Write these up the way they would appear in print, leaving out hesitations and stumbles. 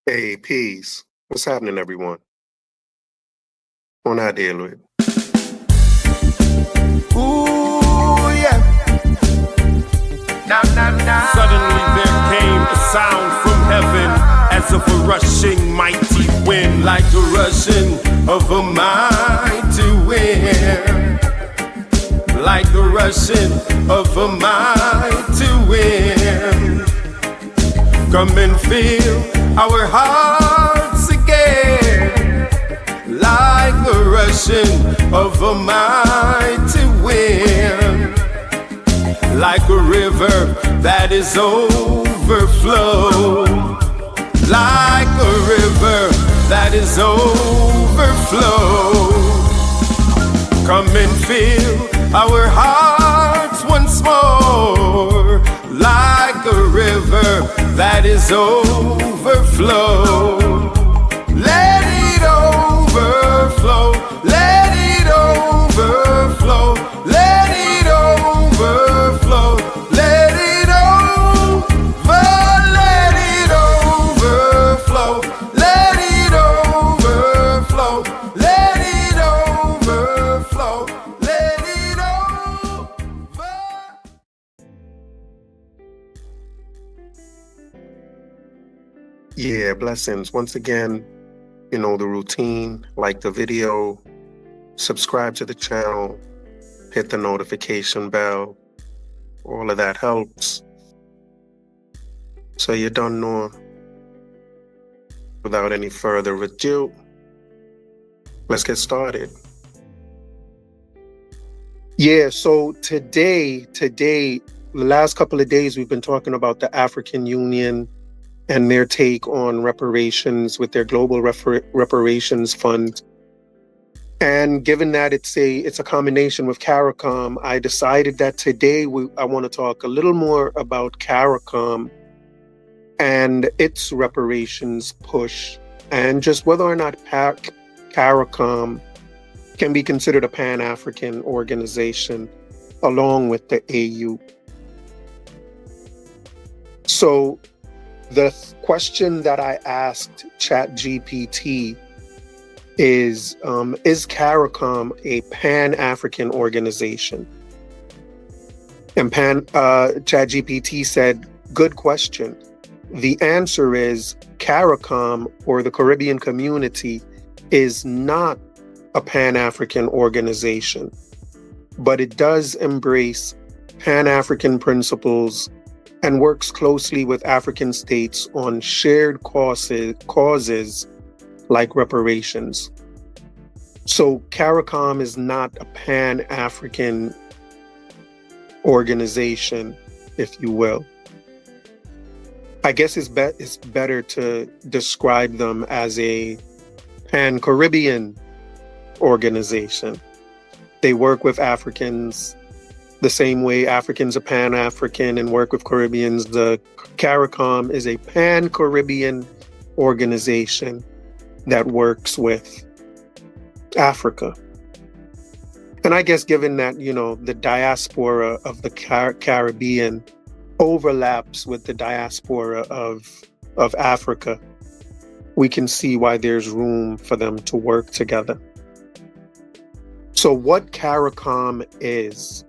Hey, peace. What's happening, everyone? On our deal with. Ooh, yeah. Nah, nah, nah. Suddenly there came a sound from heaven, as of a rushing mighty wind, like the rushing of a mighty wind, like the rushing of a mighty wind. Come and fill our hearts again, like the rushing of a mighty wind, like a river that is overflow, like a river that is overflow. Come and fill our hearts once more, like a river that is overflow. Let it overflow, let it overflow, let it overflow, let it overflow, let it overflow, let it overflow, let it overflow. Yeah, blessings. Once again, you know the routine. Like the video, subscribe to the channel, hit the notification bell. All of that helps. So you don't know. Without any further ado, let's get started. Yeah, so today, the last couple of days, we've been talking about the African Union and their take on reparations with their global reparations fund. And given that it's a combination with Caricom, I decided that today I want to talk a little more about Caricom and its reparations push, and just whether or not Caricom can be considered a Pan-African organization along with the AU. So the question that I asked ChatGPT is Caricom a Pan-African organization? And ChatGPT said, good question. The answer is Caricom, or the Caribbean community, is not a Pan-African organization, but it does embrace Pan-African principles and works closely with African states on shared causes like reparations. So Caricom is not a Pan-African organization, if you will. I guess it's better to describe them as a Pan-Caribbean organization. They work with Africans the same way Africans are Pan-African and work with Caribbeans. The Caricom is a Pan-Caribbean organization that works with Africa. And I guess given that, you know, the diaspora of the Caribbean overlaps with the diaspora of Africa, we can see why there's room for them to work together. So what Caricom is,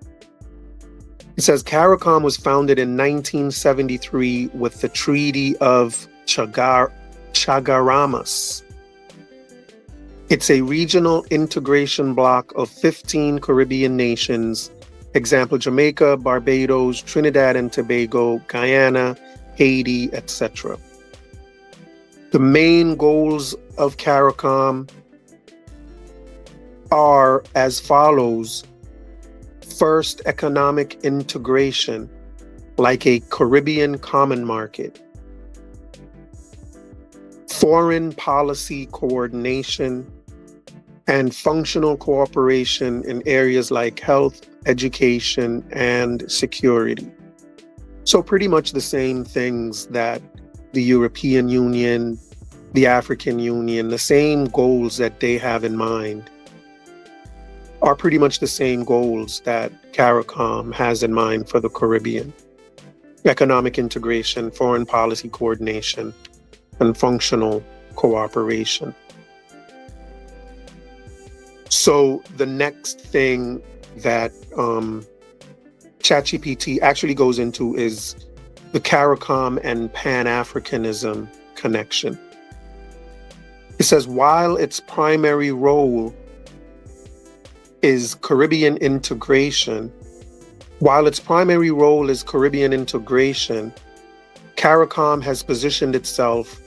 it says Caricom was founded in 1973 with the Treaty of Chagaramas. It's a regional integration bloc of 15 Caribbean nations, example Jamaica, Barbados, Trinidad and Tobago, Guyana, Haiti, etc. The main goals of Caricom are as follows. First, economic integration, like a Caribbean common market. Foreign policy coordination and functional cooperation in areas like health, education, and security. So pretty much the same things that the European Union, the African Union, the same goals that they have in mind are pretty much the same goals that Caricom has in mind for the Caribbean. Economic integration, foreign policy coordination, and functional cooperation. So the next thing that ChatGPT actually goes into is the Caricom and Pan-Africanism connection. It says, while its primary role is Caribbean integration, Caricom has positioned itself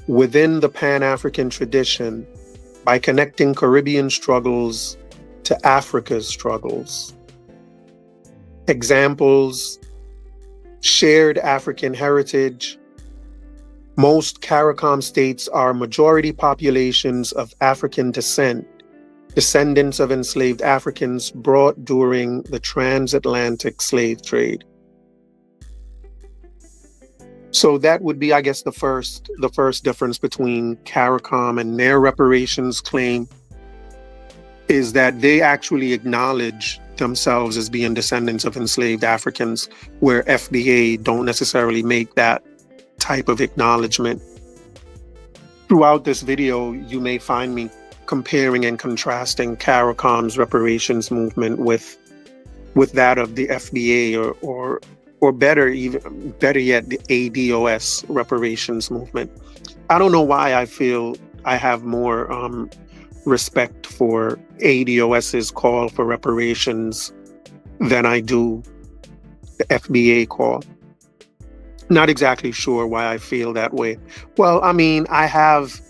within the Pan-African tradition by connecting Caribbean struggles to Africa's struggles. Examples: shared African heritage. Most Caricom states are majority populations of African descent, descendants of enslaved Africans brought during the transatlantic slave trade. So that would be, I guess, the first difference between Caricom and their reparations claim, is that they actually acknowledge themselves as being descendants of enslaved Africans, where FBA don't necessarily make that type of acknowledgement. Throughout this video, you may find me comparing and contrasting Caricom's reparations movement with that of the FBA or better yet, the ADOS reparations movement. I don't know why I feel I have more respect for ADOS's call for reparations than I do the FBA call. Not exactly sure why I feel that way. Well, I mean, I have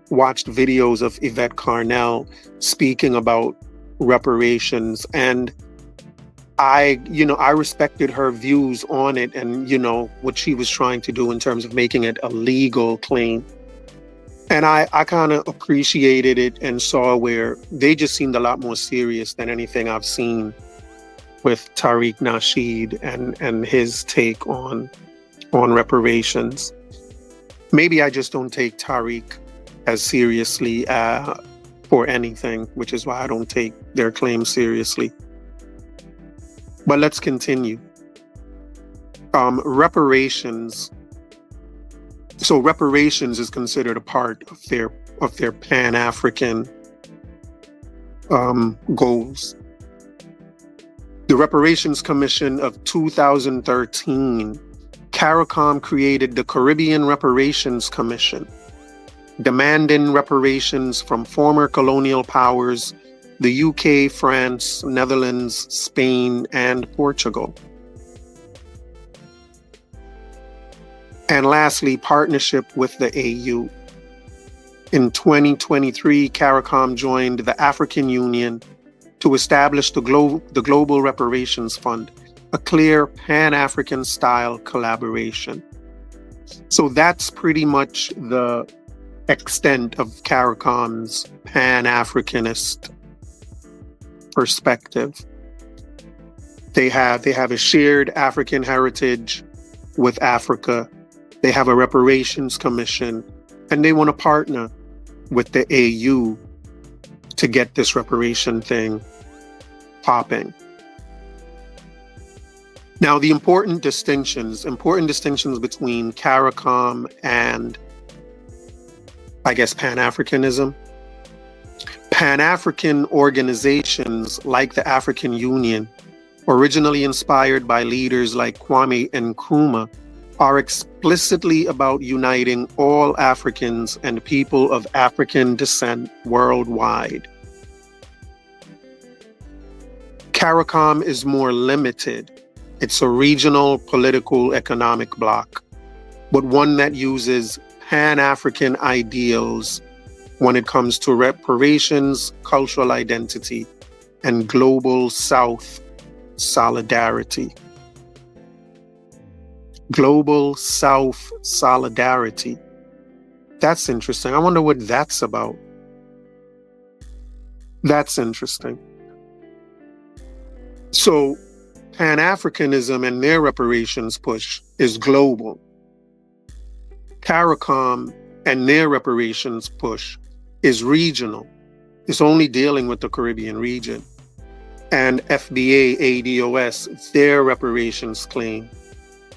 watched videos of Yvette Carnell speaking about reparations, and I respected her views on it and, what she was trying to do in terms of making it a legal claim. And I kind of appreciated it and saw where they just seemed a lot more serious than anything I've seen with Tariq Nasheed and his take on reparations. Maybe I just don't take Tariq as seriously for anything, which is why I don't take their claims seriously. But let's continue. Reparations. So reparations is considered a part of their Pan-African goals. The Reparations Commission of 2013, Caricom created the Caribbean Reparations Commission, demanding reparations from former colonial powers, the UK, France, Netherlands, Spain, and Portugal. And lastly, partnership with the AU. In 2023, Caricom joined the African Union to establish the Global Reparations Fund, a clear Pan-African style collaboration. So that's pretty much the extent of Caricom's Pan-Africanist perspective. They have a shared African heritage with Africa. They have a reparations commission, and they want to partner with the AU to get this reparation thing popping. Now, the important distinctions between Caricom and, I guess, Pan-Africanism. Pan-African organizations like the African Union, originally inspired by leaders like Kwame Nkrumah, are explicitly about uniting all Africans and people of African descent worldwide. Caricom is more limited. It's a regional political economic bloc, but one that uses Pan-African ideals when it comes to reparations, cultural identity, and global South solidarity. Global South solidarity. That's interesting. I wonder what that's about. That's interesting. So, Pan-Africanism and their reparations push is global. Caricom and their reparations push is regional. It's only dealing with the Caribbean region. And FBA, ADOS, their reparations claim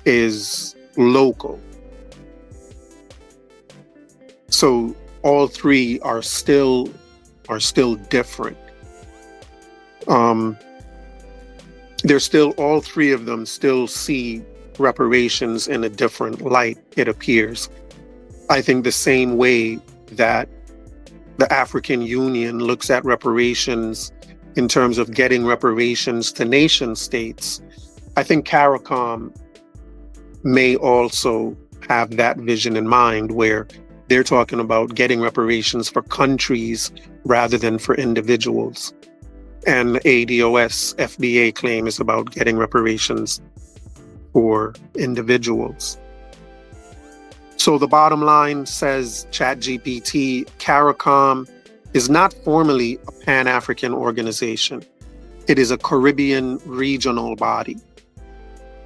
is local. So all three are still different. They're still, all three of them still see reparations in a different light, it appears. I think the same way that the African Union looks at reparations in terms of getting reparations to nation states, I think Caricom may also have that vision in mind, where they're talking about getting reparations for countries rather than for individuals. And the ADOS FBA claim is about getting reparations for individuals. So the bottom line, says ChatGPT, Caricom is not formally a Pan-African organization. It is a Caribbean regional body,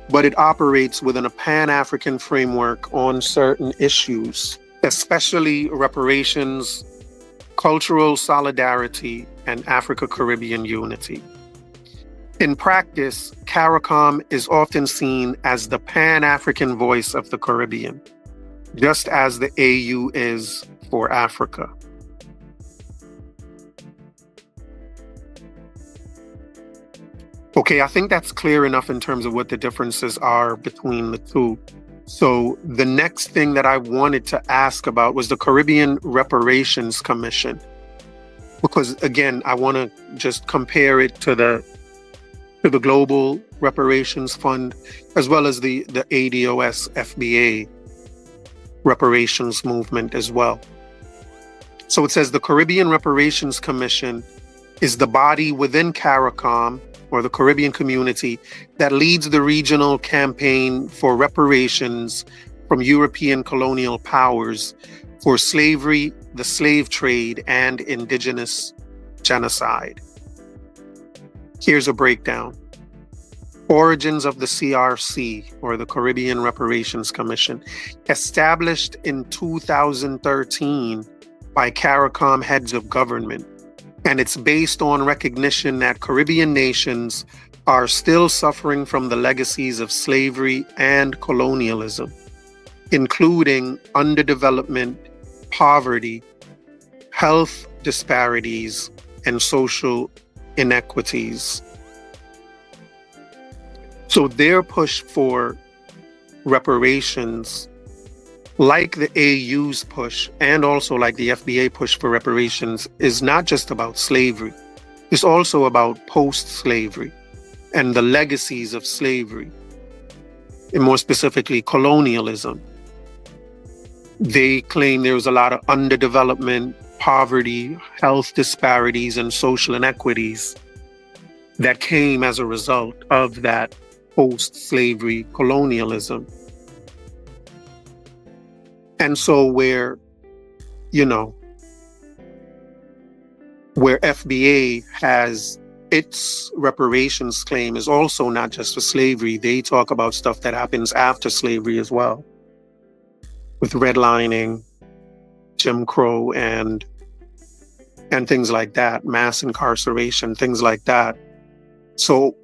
but it operates within a Pan-African framework on certain issues, especially reparations, cultural solidarity, and Africa-Caribbean unity. In practice, Caricom is often seen as the Pan-African voice of the Caribbean, just as the AU is for Africa. Okay, I think that's clear enough in terms of what the differences are between the two. So the next thing that I wanted to ask about was the Caribbean Reparations Commission, because again, I want to just compare it to the Global Reparations Fund, as well as the ADOS FBA reparations movement as well. So it says the Caribbean Reparations Commission is the body within Caricom, or the Caribbean community, that leads the regional campaign for reparations from European colonial powers for slavery, the slave trade, and indigenous genocide. Here's a breakdown. Origins of the CRC, or the Caribbean Reparations Commission, established in 2013 by Caricom heads of government. And it's based on recognition that Caribbean nations are still suffering from the legacies of slavery and colonialism, including underdevelopment, poverty, health disparities, and social inequities. So their push for reparations, like the AU's push and also like the FBA push for reparations, is not just about slavery. It's also about post-slavery and the legacies of slavery, and more specifically, colonialism. They claim there was a lot of underdevelopment, poverty, health disparities, and social inequities that came as a result of that post-slavery colonialism. And so where FBA has its reparations claim is also not just for slavery, they talk about stuff that happens after slavery as well, with redlining, Jim Crow, and things like that, mass incarceration, things like that. So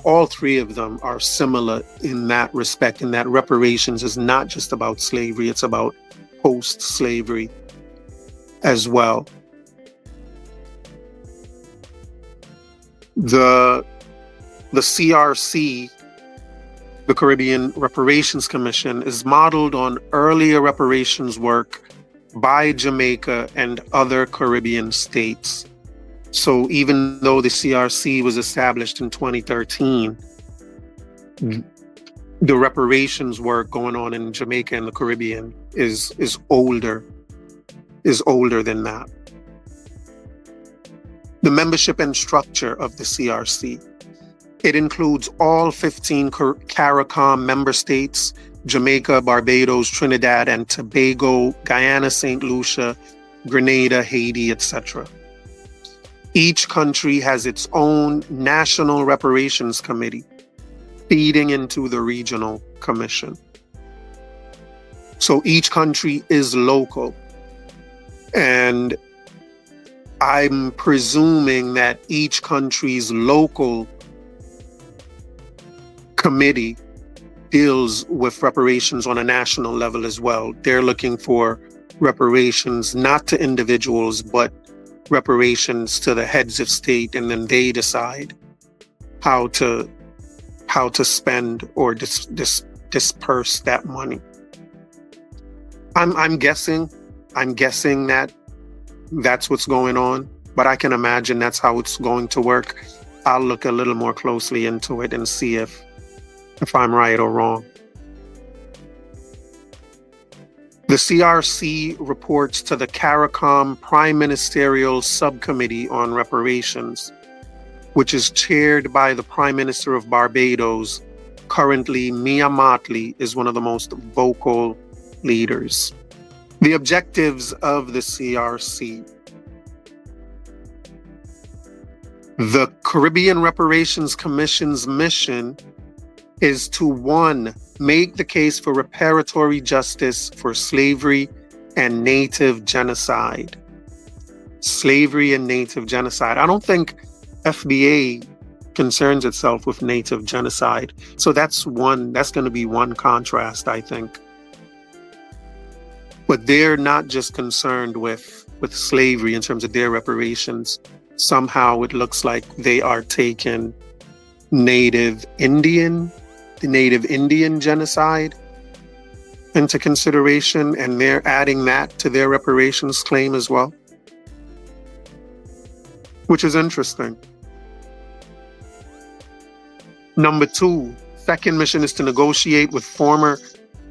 all three of them are similar in that respect, in that reparations is not just about slavery, it's about post-slavery as well. The CRC, the Caribbean Reparations Commission, is modeled on earlier reparations work by Jamaica and other Caribbean states. So even though the CRC was established in 2013, the reparations work going on in Jamaica and the Caribbean is older than that. The membership and structure of the CRC. It includes all 15 Caricom member states, Jamaica, Barbados, Trinidad and Tobago, Guyana, St. Lucia, Grenada, Haiti, etc. Each country has its own national reparations committee, feeding into the regional commission. So each country is local. And I'm presuming that each country's local committee deals with reparations on a national level as well. They're looking for reparations not to individuals, but reparations to the heads of state, and then they decide how to spend or disperse that money. I'm guessing that that's what's going on, but I can imagine that's how it's going to work. I'll look a little more closely into it and see if I'm right or wrong. The CRC reports to the Caricom Prime Ministerial Subcommittee on Reparations, which is chaired by the Prime Minister of Barbados. Currently, Mia Mottley is one of the most vocal leaders. The objectives of the CRC. The Caribbean Reparations Commission's mission is to, 1, make the case for reparatory justice for slavery and native genocide. Slavery and native genocide. I don't think FBA concerns itself with native genocide. So that's going to be one contrast, I think. But they're not just concerned with slavery in terms of their reparations. Somehow it looks like they are taking the Native Indian genocide into consideration, and they're adding that to their reparations claim as well, which is interesting. Number 2, second mission is to negotiate with former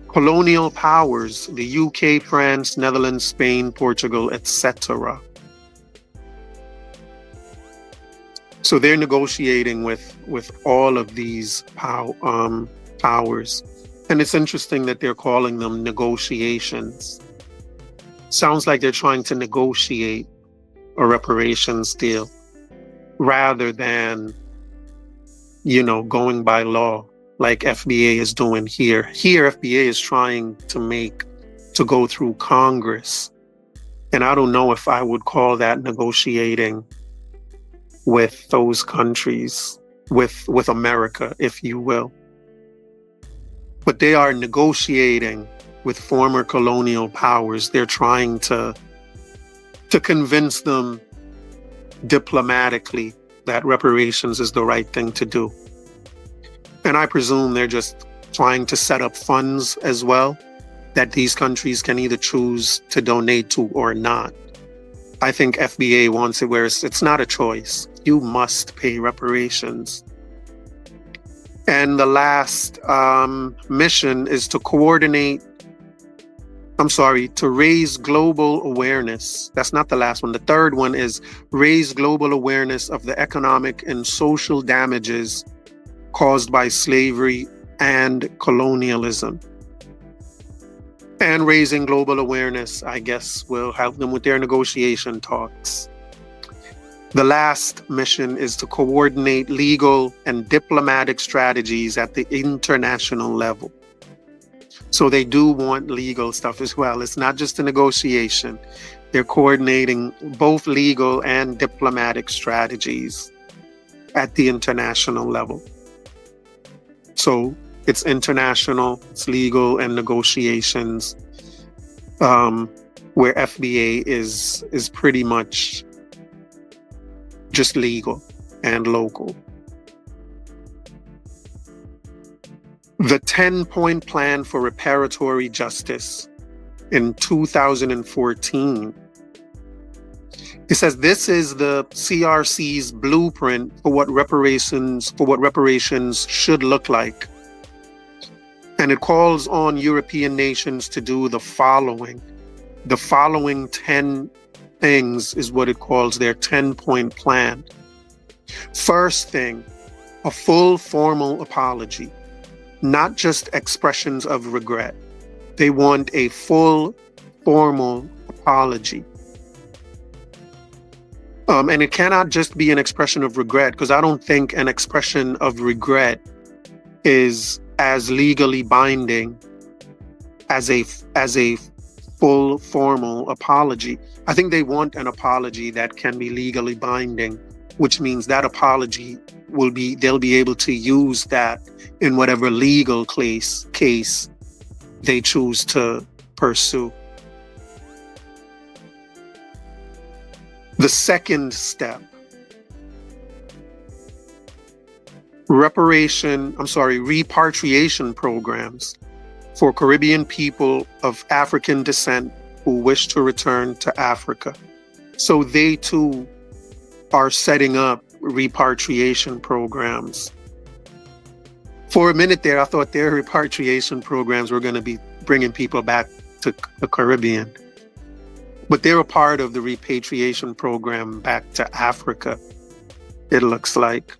colonial powers, the UK, France, Netherlands, Spain, Portugal, etc. So they're negotiating with all of these powers. And it's interesting that they're calling them negotiations. Sounds like they're trying to negotiate a reparations deal rather than, going by law like FBA is doing here. Here, FBA is trying to go through Congress. And I don't know if I would call that negotiating with those countries, with America, if you will. But they are negotiating with former colonial powers. They're trying to convince them diplomatically that reparations is the right thing to do. And I presume they're just trying to set up funds as well that these countries can either choose to donate to or not. I think FBA wants it where it's not a choice. You must pay reparations. And the last mission is to raise global awareness. That's not the last one. The third one is raise global awareness of the economic and social damages caused by slavery and colonialism. And raising global awareness, I guess, will help them with their negotiation talks. The last mission is to coordinate legal and diplomatic strategies at the international level. So they do want legal stuff as well. It's not just a negotiation. They're coordinating both legal and diplomatic strategies at the international level. So it's international, it's legal, and negotiations, where FBA is pretty much just legal and local. The 10-point plan for reparatory justice in 2014. It says this is the CRC's blueprint for what reparations should look like. And it calls on European nations to do the following. The following 10 things is what it calls their 10-point plan. First thing, a full formal apology, not just expressions of regret. They want a full formal apology. And it cannot just be an expression of regret, because I don't think an expression of regret is as legally binding as a full formal apology. I think they want an apology that can be legally binding, which means that apology they'll be able to use that in whatever legal case they choose to pursue. The second step, repatriation programs for Caribbean people of African descent who wish to return to Africa. So they too are setting up repatriation programs. For a minute there, I thought their repatriation programs were going to be bringing people back to the Caribbean. But they're a part of the repatriation program back to Africa, it looks like.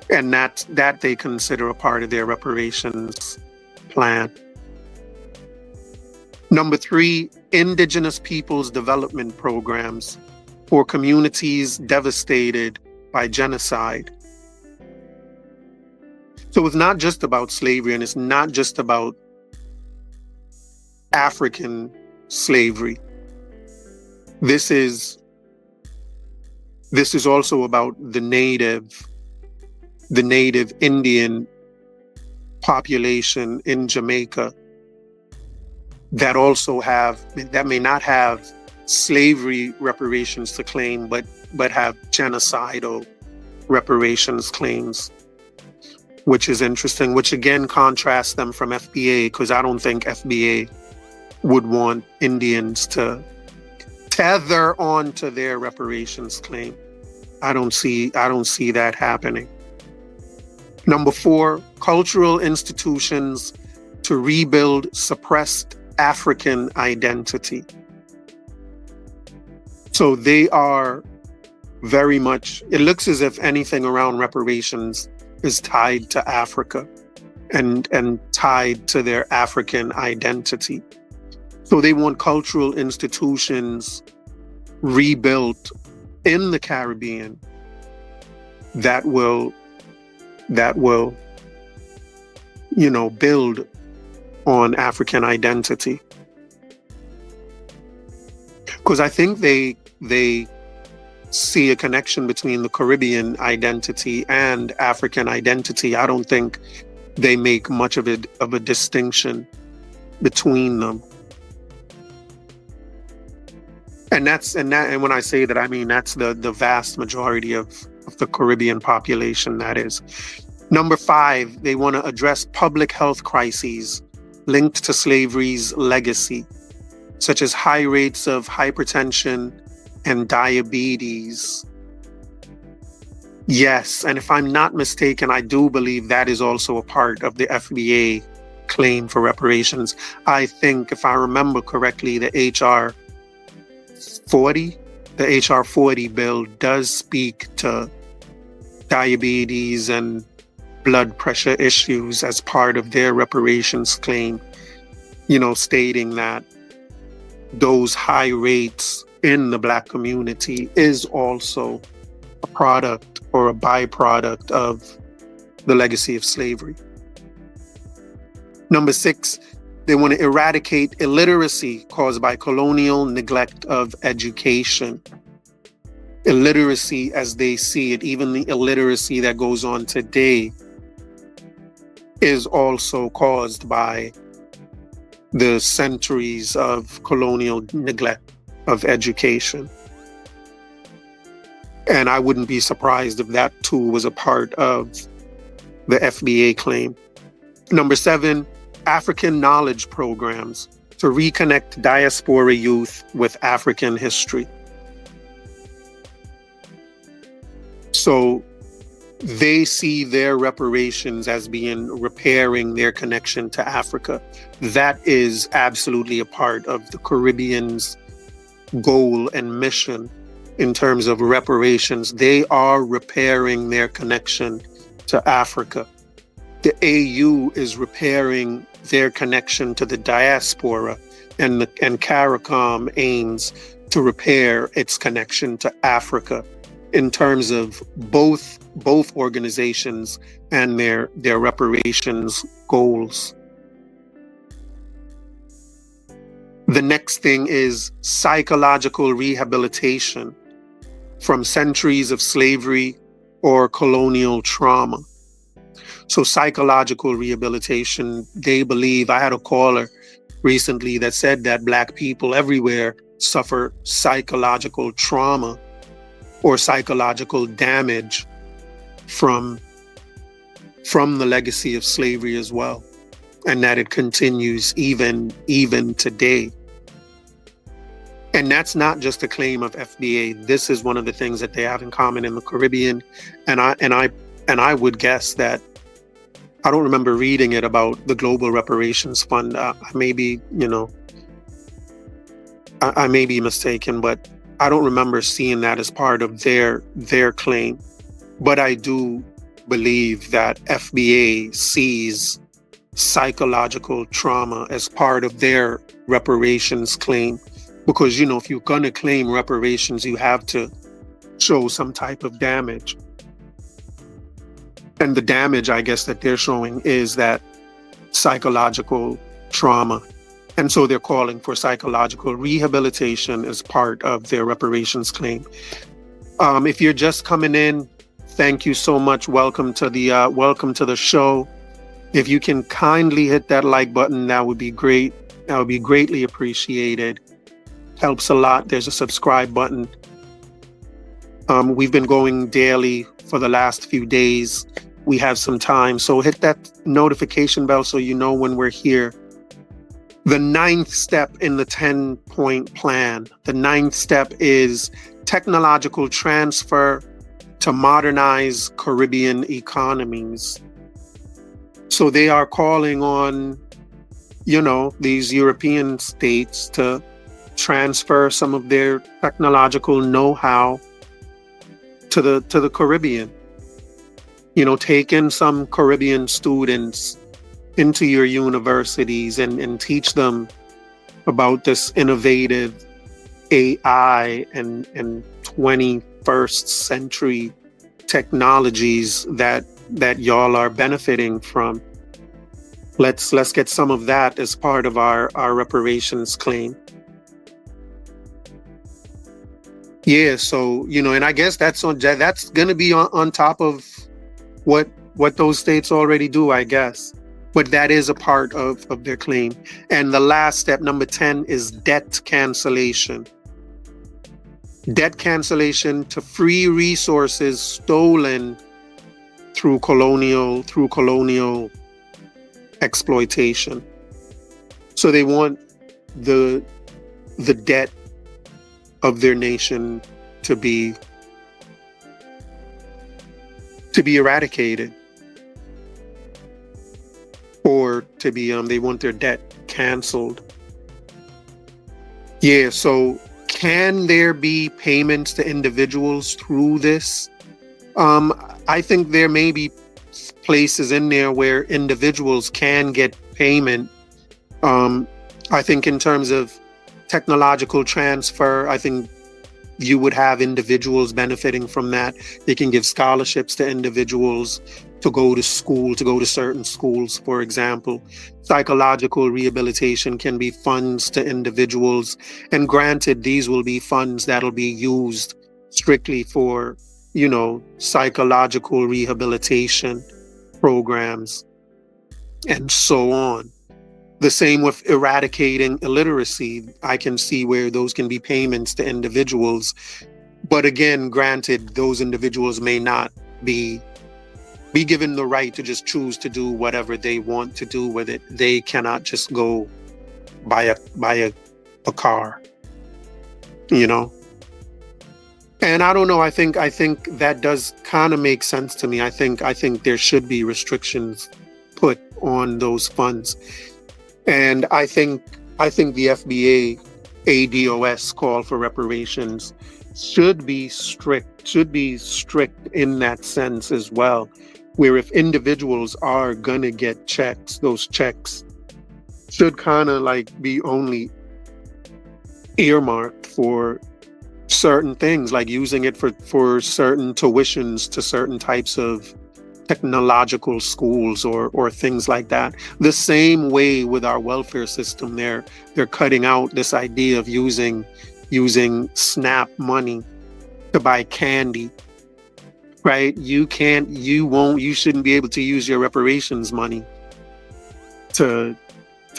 And that they consider a part of their reparations plan. Number 3, indigenous peoples development programs for communities devastated by genocide. So it's not just about slavery, and it's not just about African slavery. This is also about the native Indian population in Jamaica that may not have slavery reparations to claim, but have genocidal reparations claims, which is interesting, which again contrasts them from FBA, because I don't think FBA would want Indians to tether onto their reparations claim. I don't see that happening. Number 4, cultural institutions to rebuild suppressed African identity. So they are very much, it looks as if anything around reparations is tied to Africa and tied to their African identity. So they want cultural institutions rebuilt in the Caribbean that will build on African identity. Because I think they see a connection between the Caribbean identity and African identity. I don't think they make much of a distinction between them. And when I say that, I mean that's the vast majority of the Caribbean population, that is. Number 5, they want to address public health crises linked to slavery's legacy, such as high rates of hypertension and diabetes. Yes, and if I'm not mistaken, I do believe that is also a part of the FBA claim for reparations. I think, if I remember correctly, the HR 40 bill does speak to diabetes and blood pressure issues as part of their reparations claim, stating that those high rates in the Black community is also a product or a byproduct of the legacy of slavery. Number 6, they want to eradicate illiteracy caused by colonial neglect of education. Illiteracy as they see it, even the illiteracy that goes on today, is also caused by the centuries of colonial neglect of education. And I wouldn't be surprised if that too was a part of the FBA claim. Number 7, African knowledge programs to reconnect diaspora youth with African history. So they see their reparations as being repairing their connection to Africa. That is absolutely a part of the Caribbean's goal and mission in terms of reparations. They are repairing their connection to Africa. The AU is repairing their connection to the diaspora, and Caricom aims to repair its connection to Africa in terms of both organizations and their reparations goals. The next thing is psychological rehabilitation from centuries of slavery or colonial trauma. So psychological rehabilitation, they believe, I had a caller recently that said that Black people everywhere suffer psychological trauma or psychological damage from the legacy of slavery as well, and that it continues even today. And that's not just a claim of FBA. This is one of the things that they have in common in the Caribbean. And I would guess that, I don't remember reading it about the Global Reparations Fund. I may be mistaken, but I don't remember seeing that as part of their claim. But I do believe that FBA sees psychological trauma as part of their reparations claim. Because, if you're going to claim reparations, you have to show some type of damage. And the damage, I guess, that they're showing is that psychological trauma. And so they're calling for psychological rehabilitation as part of their reparations claim. If you're just coming in, thank you so much. Welcome to the show. If you can kindly hit that like button, that would be great. That would be greatly appreciated. Helps a lot. There's a subscribe button. We've been going daily for the last few days. We have some time, so hit that notification bell so you know when we're here. The 9th step in the 10-point plan. The 9th step is technological transfer to modernize Caribbean economies. So they are calling on, these European states to transfer some of their technological know-how to the Caribbean. Take in some Caribbean students into your universities and teach them about this innovative AI and 21st century technologies that y'all are benefiting from. Let's get some of that as part of our reparations claim. Yeah, so and I guess that's going to be on top of what those states already do, I guess. But that is a part of their claim. And the last step, number 10, is debt cancellation. Debt cancellation to free resources stolen through colonial exploitation. So they want the debt of their nation to be eradicated, or to be they want their debt canceled. Yeah, so can there be payments to individuals through this? I think there may be places in there where individuals can get payment. I think in terms of technological transfer, I think you would have individuals benefiting from that. They can give scholarships to individuals to go to school, to go to certain schools, for example. Psychological rehabilitation can be funds to individuals. And granted, these will be funds that'll be used strictly for, psychological rehabilitation programs and so on. The same with eradicating illiteracy. I can see where those can be payments to individuals. But again, granted, those individuals may not be given the right to just choose to do whatever they want to do with it. They cannot just go buy a car, And I don't know. I think that does kind of make sense to me. I think there should be restrictions put on those funds. And I think the FBA ADOS call for reparations should be strict in that sense as well, where if individuals are gonna get checks, those checks should kind of be only earmarked for certain things, like using it for certain tuitions to certain types of technological schools or things like that. The same way with our welfare system, they're cutting out this idea of using SNAP money to buy candy, right? You shouldn't be able to use your reparations money to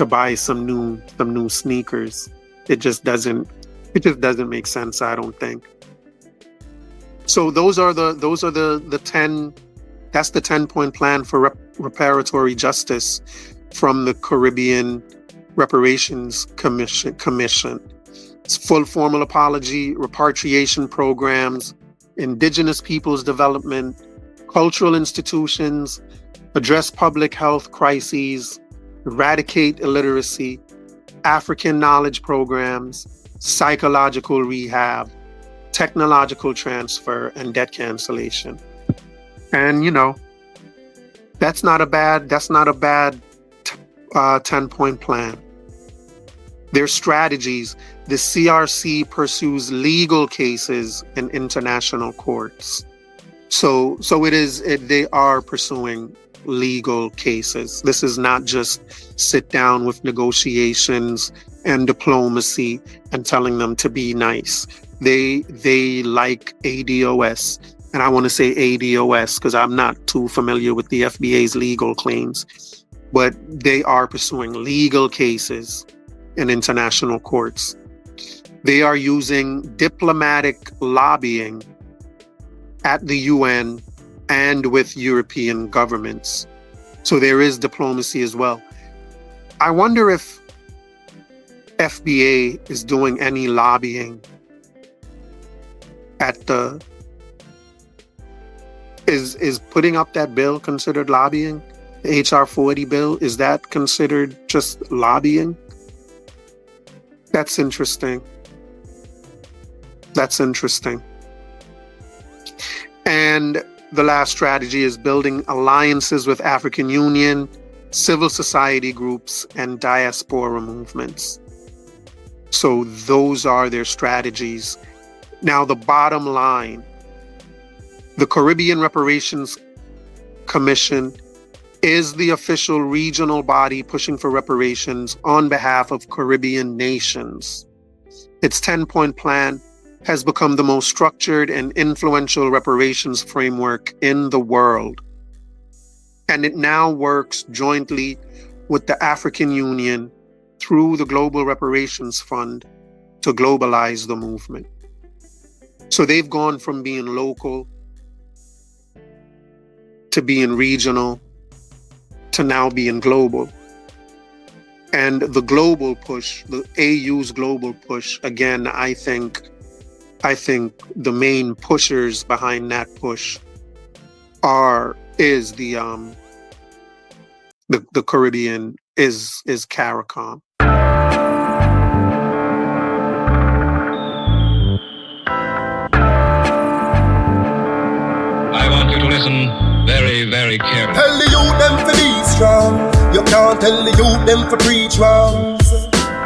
buy some new sneakers. It It just doesn't make sense, I don't think. So those are the 10. That's the 10-point plan for reparatory justice from the Caribbean Reparations Commission. It's full formal apology, repatriation programs, indigenous peoples development, cultural institutions, address public health crises, eradicate illiteracy, African knowledge programs, psychological rehab, technological transfer, and debt cancellation. And that's not a bad 10-point plan. Their strategies: the CRC pursues legal cases in international courts. So they are pursuing legal cases. This is not just sit down with negotiations and diplomacy and telling them to be nice. They like ADOS. And I want to say ADOS because I'm not too familiar with the FBA's legal claims, but they are pursuing legal cases in international courts. They are using diplomatic lobbying at the UN and with European governments. So there is diplomacy as well. I wonder if FBA is doing any lobbying at the... Is putting up that bill considered lobbying? The HR 40 bill, is that considered just lobbying? That's interesting. And the last strategy is building alliances with African Union, civil society groups, and diaspora movements. So those are their strategies. Now, the bottom line: the Caribbean Reparations Commission is the official regional body pushing for reparations on behalf of Caribbean nations. Its 10-point plan has become the most structured and influential reparations framework in the world. And it now works jointly with the African Union through the Global Reparations Fund to globalize the movement. So they've gone from being local to being regional, to now being global. And the global push, the AU's global push, again, I think the main pushers behind that push is the Caribbean, is Caricom. I want you to listen very, very carefully. Tell the youth them to be strong. You can't tell the youth them to preach wrongs.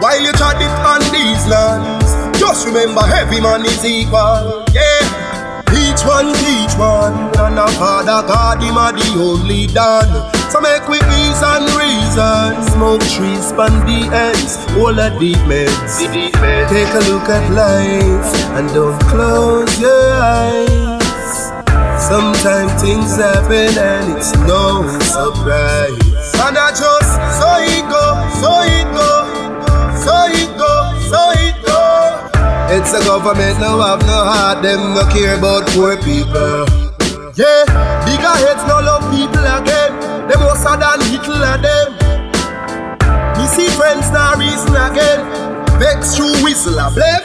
While you try it on these lands, just remember every man is equal. Yeah, each one teach one, and our Father God him are the only done. So make we ease and reason. Smoke trees, span the ends, all the deep meds. Take a look at life and don't close your eyes. Sometimes things happen and it's no surprise. And I just so it go, so it go, so it go, so it go. It's a government no have no heart, them no care about poor people. Yeah, bigger heads no love people again. Them more sad than Hitler them. Me see friends now reason again. Vex through whistle a blame.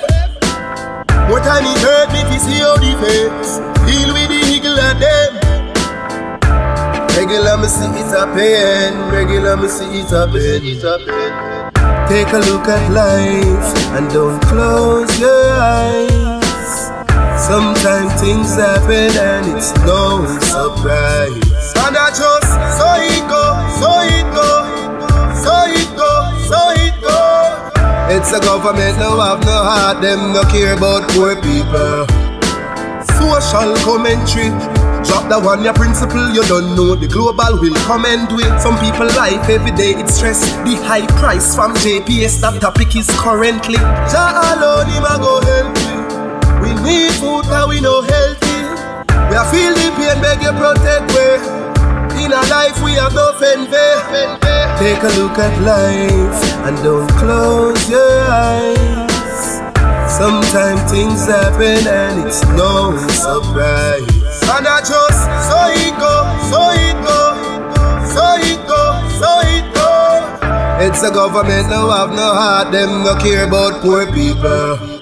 More time it hurt me to see how the face. Deal with the eagle and them. Regular me see it a pain. Regular me see it a pain. Take a look at life and don't close your eyes. Sometimes things happen and it's no surprise. And I just so it go, so it go, so it go, so it go. It's a government no have no heart, them no care about poor people. Social commentary. Drop the one, your principle, you don't know. The global will come and do it. Some people life every day, it's stress. The high price from JPS, that topic is currently. Jah alone, him a go help you. We need food, cause we no healthy. We are feel the pain, beg you protect we. In our life, we have no envy. Take a look at life and don't close your eyes. Some time things happen and it's no surprise. And I just, so it go, so it go, so it go, so it go. It's a government, no have no heart, them no care about poor people.